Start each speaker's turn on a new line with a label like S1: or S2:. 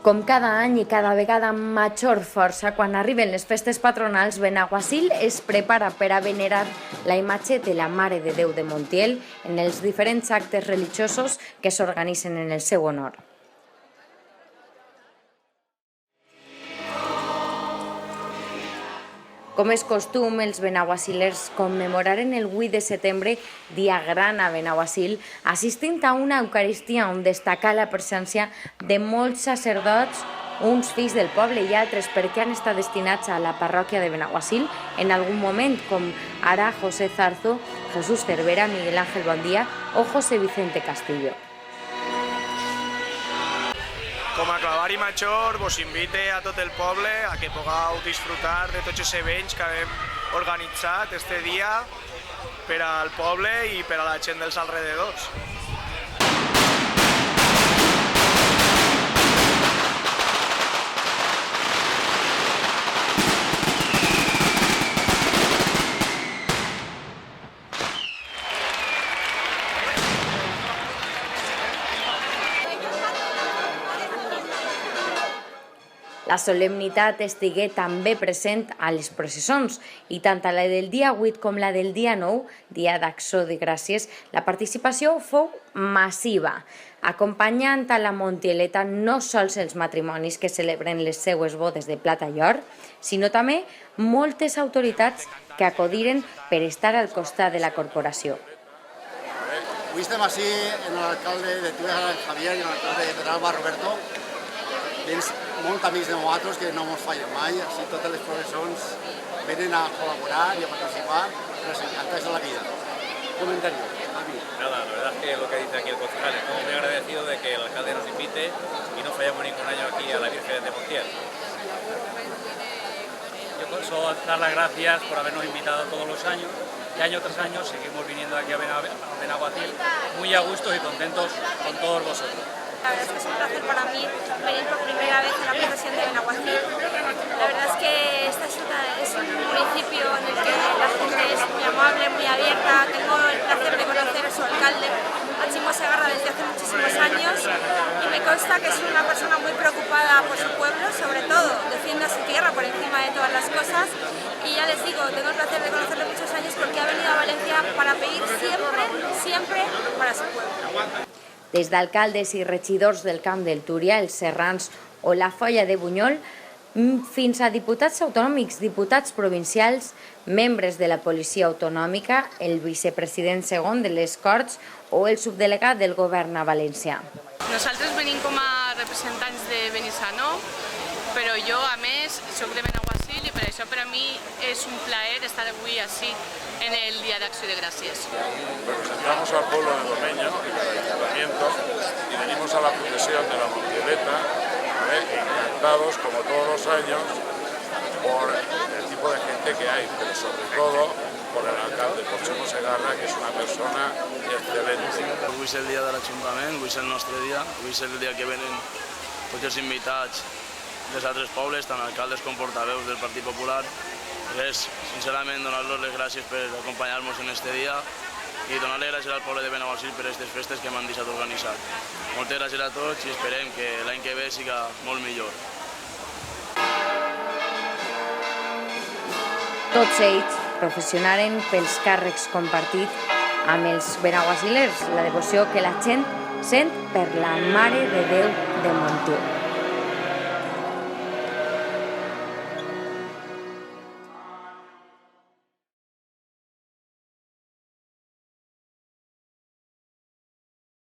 S1: Com cada any i cada vegada amb major força, quan arriben les festes patronals, Benaguasil es prepara per a venerar la imatge de la Mare de Déu de Montiel en els diferents actes religiosos que s'organitzen en el seu honor. Com és costum, els benaguasilers commemoraren el 8 de setembre, dia gran a Benaguasil, assistint a una eucaristia on destaca la presència de molts sacerdots, uns fills del poble i altres perquè han estat destinats a la parròquia de Benaguasil en algun moment, com ara José Zarzo, Jesús Cervera, Miguel Ángel Bondia o José Vicente Castillo.
S2: Com a clavari major, vos invite a tot el poble a que pugueu disfrutar de tots els events que hem organitzat este dia per al poble i per a la gent dels alrededors.
S1: La solemnitat estigué també present a les processons i tant a la del dia 8 com la del dia 9, dia d'Acció de Gràcies, la participació fou massiva, acompanyant a la Montieleta no sols els matrimonis que celebren les seues bodes de plata i or, sinó també moltes autoritats que acudiren per estar al costat de la corporació.
S3: Avui estem així amb l'alcalde de Tubes, Javier, i l'alcalde de Pedralba, Roberto. Tens molts amics de nosaltres que no ens fallen mai, així totes les processons venen a colaborar y a participar, les encanta, esa es la vida. Comentario.
S4: Nada, la verdad es que lo que dice aquí el concejal, estamos muy agradecidos de que el alcalde nos invite y no fallamos ningún año aquí a la Virgen de Montiel. Yo solo dar las gracias por habernos invitado todos los años y año tras año seguimos viniendo aquí a Benaguasil muy a gusto y contentos con todos vosotros.
S5: La verdad es que es un placer para mí venir por primera vez a la procesión de Benaguasil. La verdad es que esta es un municipio en el que la gente es muy amable, muy abierta. Tengo el placer de conocer a su alcalde, a Chimo Segarra, desde hace muchísimos años y me consta que es una persona muy preocupada por su pueblo, sobre todo defiende a su tierra por encima de todas las cosas. Y ya les digo, tengo el placer de conocerle muchos años porque ha venido a Valencia para pedir siempre para su pueblo.
S1: Des d'alcaldes i regidors del Camp del Túria, els Serrans o la Folla de Bunyol, fins a diputats autonòmics, diputats provincials, membres de la Policia Autonòmica, el vicepresident segon de les Corts o el subdelegat del govern a València.
S6: Nosaltres venim com a representants de Benissanó, però jo, a més, soc de Benaguasil i per això per a mi és un plaer estar avui així en el Día de Acción de Gracias.
S7: Representamos al pueblo de Domeño, del ayuntamiento, y venimos a la procesión de la Montieleta, encantados, como todos los años, por el tipo de gente que hay, pero sobre todo por el alcalde, por Chimo Segarra, que es una persona excelente.
S8: Avui és el dia de l'Ajuntament, avui és el nostre dia, avui és el dia que venen tots els invitats dels altres pobles, tant alcaldes com portaveus del Partit Popular. Res, sincerament, donar-los les gràcies per acompanyar-nos en este dia i donar-les gràcies al poble de Benaguasil per aquestes festes que m'han deixat organitzar. Moltes gràcies a tots i esperem que l'any que ve siga molt millor.
S1: Tots ells professionaren pels càrrecs compartits amb els benaguasilers, la devoció que la gent sent per la Mare de Déu de Montiel.